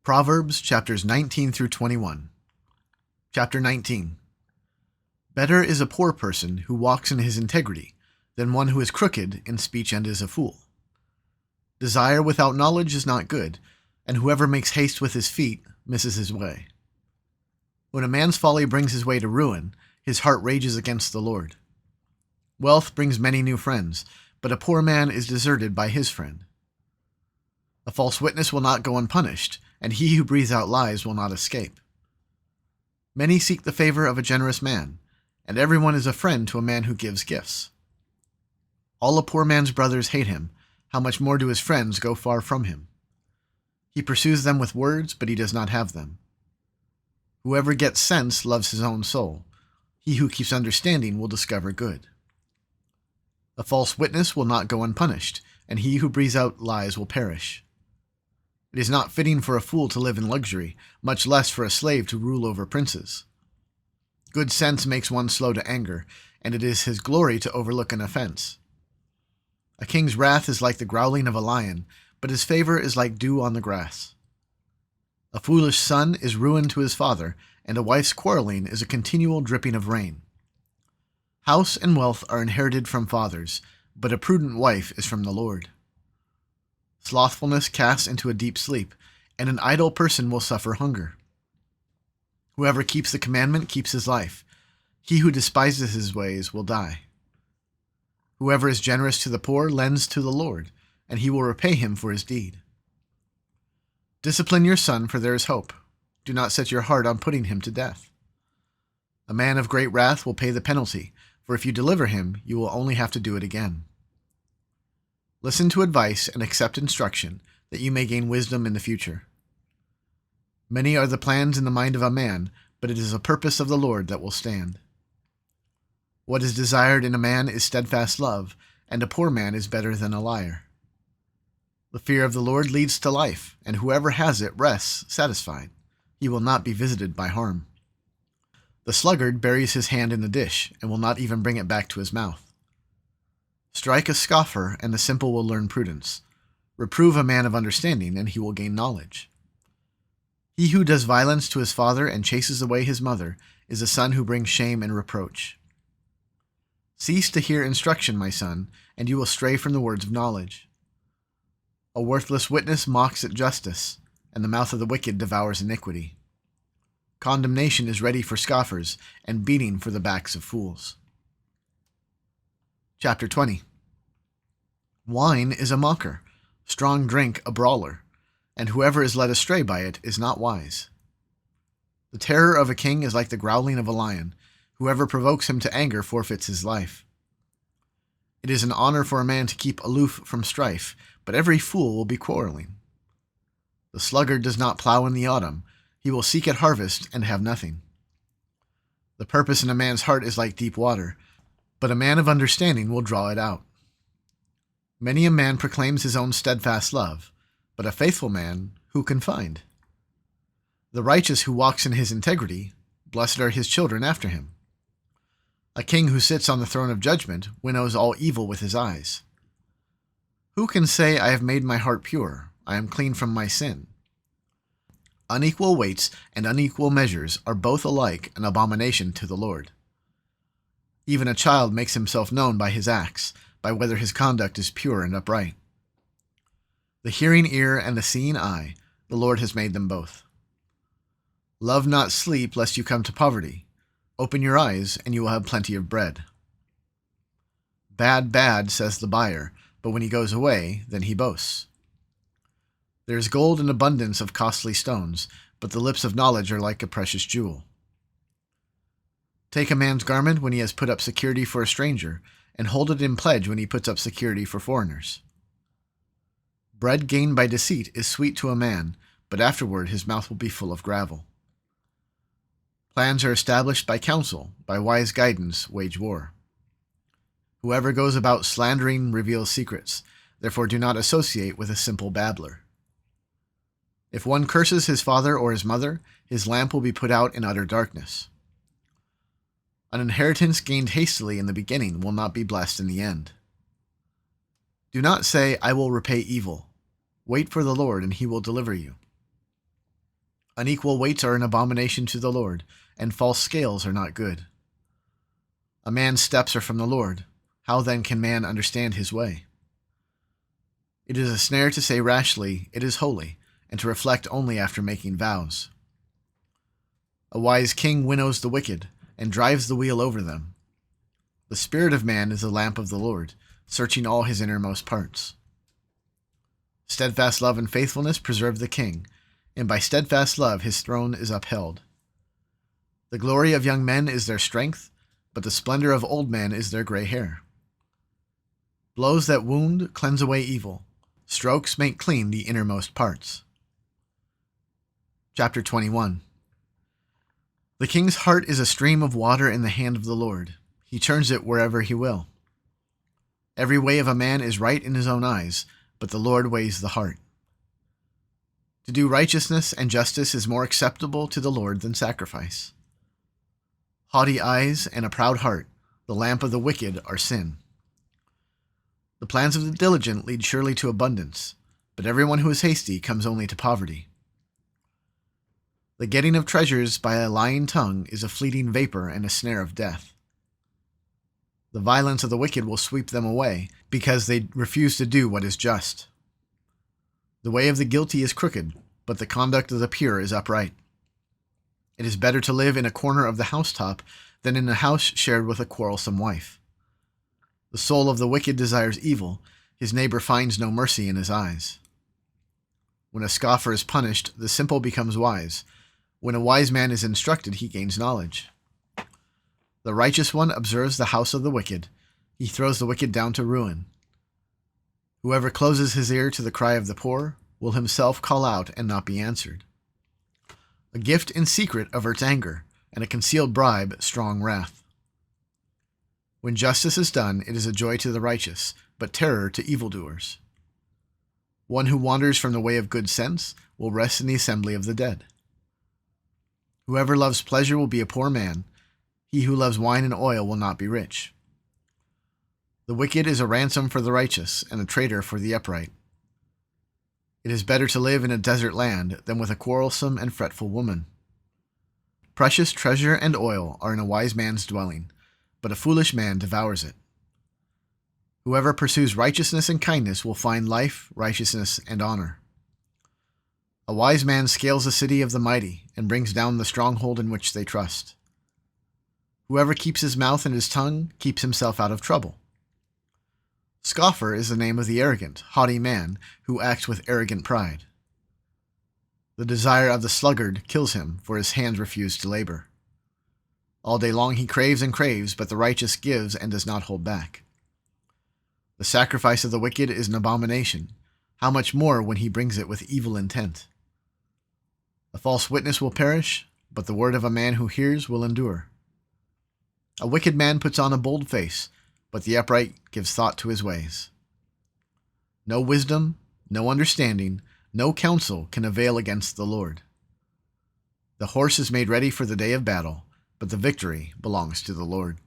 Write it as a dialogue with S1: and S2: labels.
S1: Proverbs chapters 19 through 21. Chapter 19. Better is a poor person who walks in his integrity than one who is crooked in speech and is a fool. Desire without knowledge is not good, and whoever makes haste with his feet misses his way. When a man's folly brings his way to ruin, his heart rages against the Lord. Wealth brings many new friends, but a poor man is deserted by his friend. A false witness will not go unpunished, and he who breathes out lies will not escape. Many seek the favor of a generous man, and everyone is a friend to a man who gives gifts. All a poor man's brothers hate him, how much more do his friends go far from him? He pursues them with words, but he does not have them. Whoever gets sense loves his own soul. He who keeps understanding will discover good. A false witness will not go unpunished, and he who breathes out lies will perish. It is not fitting for a fool to live in luxury, much less for a slave to rule over princes. Good sense makes one slow to anger, and it is his glory to overlook an offense. A king's wrath is like the growling of a lion, but his favor is like dew on the grass. A foolish son is ruin to his father, and a wife's quarreling is a continual dripping of rain. House and wealth are inherited from fathers, but a prudent wife is from the Lord. Slothfulness casts into a deep sleep, and an idle person will suffer hunger. Whoever keeps the commandment keeps his life. He who despises his ways will die. Whoever is generous to the poor lends to the Lord, and he will repay him for his deed. Discipline your son, for there is hope. Do not set your heart on putting him to death. A man of great wrath will pay the penalty, for if you deliver him, you will only have to do it again. Listen to advice and accept instruction, that you may gain wisdom in the future. Many are the plans in the mind of a man, but it is a purpose of the Lord that will stand. What is desired in a man is steadfast love, and a poor man is better than a liar. The fear of the Lord leads to life, and whoever has it rests satisfied. He will not be visited by harm. The sluggard buries his hand in the dish, and will not even bring it back to his mouth. Strike a scoffer, and the simple will learn prudence. Reprove a man of understanding, and he will gain knowledge. He who does violence to his father and chases away his mother is a son who brings shame and reproach. Cease to hear instruction, my son, and you will stray from the words of knowledge. A worthless witness mocks at justice, and the mouth of the wicked devours iniquity. Condemnation is ready for scoffers, and beating for the backs of fools. Chapter 20. Wine is a mocker, strong drink a brawler, and whoever is led astray by it is not wise. The terror of a king is like the growling of a lion. Whoever provokes him to anger forfeits his life. It is an honor for a man to keep aloof from strife, but every fool will be quarreling. The sluggard does not plow in the autumn. He will seek at harvest and have nothing. The purpose in a man's heart is like deep water, but a man of understanding will draw it out. Many a man proclaims his own steadfast love, but a faithful man who can find? The righteous who walks in his integrity, blessed are his children after him. A king who sits on the throne of judgment winnows all evil with his eyes. Who can say, I have made my heart pure, I am clean from my sin? Unequal weights and unequal measures are both alike an abomination to the Lord. Even a child makes himself known by his acts, by whether his conduct is pure and upright. The hearing ear and the seeing eye, the Lord has made them both. Love not sleep, lest you come to poverty. Open your eyes, and you will have plenty of bread. Bad, bad, says the buyer, but when he goes away, then he boasts. There is gold in abundance of costly stones, but the lips of knowledge are like a precious jewel. Take a man's garment when he has put up security for a stranger, and hold it in pledge when he puts up security for foreigners. Bread gained by deceit is sweet to a man, but afterward his mouth will be full of gravel. Plans are established by counsel, by wise guidance wage war. Whoever goes about slandering reveals secrets, therefore do not associate with a simple babbler. If one curses his father or his mother, his lamp will be put out in utter darkness. An inheritance gained hastily in the beginning will not be blessed in the end. Do not say, I will repay evil. Wait for the Lord, and he will deliver you. Unequal weights are an abomination to the Lord, and false scales are not good. A man's steps are from the Lord. How then can man understand his way? It is a snare to say rashly, "It is holy," and to reflect only after making vows. A wise king winnows the wicked, and drives the wheel over them. The spirit of man is the lamp of the Lord, searching all his innermost parts. Steadfast love and faithfulness preserve the king, and by steadfast love his throne is upheld. The glory of young men is their strength, but the splendor of old men is their gray hair. Blows that wound cleanse away evil. Strokes make clean the innermost parts. Chapter 21. The king's heart is a stream of water in the hand of the Lord. He turns it wherever he will. Every way of a man is right in his own eyes, but the Lord weighs the heart. To do righteousness and justice is more acceptable to the Lord than sacrifice. Haughty eyes and a proud heart, the lamp of the wicked, are sin. The plans of the diligent lead surely to abundance, but everyone who is hasty comes only to poverty. The getting of treasures by a lying tongue is a fleeting vapor and a snare of death. The violence of the wicked will sweep them away, because they refuse to do what is just. The way of the guilty is crooked, but the conduct of the pure is upright. It is better to live in a corner of the housetop than in a house shared with a quarrelsome wife. The soul of the wicked desires evil, his neighbor finds no mercy in his eyes. When a scoffer is punished, the simple becomes wise. When a wise man is instructed, he gains knowledge. The righteous one observes the house of the wicked. He throws the wicked down to ruin. Whoever closes his ear to the cry of the poor will himself call out and not be answered. A gift in secret averts anger, and a concealed bribe strong wrath. When justice is done, it is a joy to the righteous, but terror to evildoers. One who wanders from the way of good sense will rest in the assembly of the dead. Whoever loves pleasure will be a poor man. He who loves wine and oil will not be rich. The wicked is a ransom for the righteous, and a traitor for the upright. It is better to live in a desert land than with a quarrelsome and fretful woman. Precious treasure and oil are in a wise man's dwelling, but a foolish man devours it. Whoever pursues righteousness and kindness will find life, righteousness, and honor. A wise man scales the city of the mighty and brings down the stronghold in which they trust. Whoever keeps his mouth and his tongue keeps himself out of trouble. Scoffer is the name of the arrogant, haughty man who acts with arrogant pride. The desire of the sluggard kills him, for his hands refuse to labor. All day long he craves and craves, but the righteous gives and does not hold back. The sacrifice of the wicked is an abomination. How much more when he brings it with evil intent? A false witness will perish, but the word of a man who hears will endure. A wicked man puts on a bold face, but the upright gives thought to his ways. No wisdom, no understanding, no counsel can avail against the Lord. The horse is made ready for the day of battle, but the victory belongs to the Lord.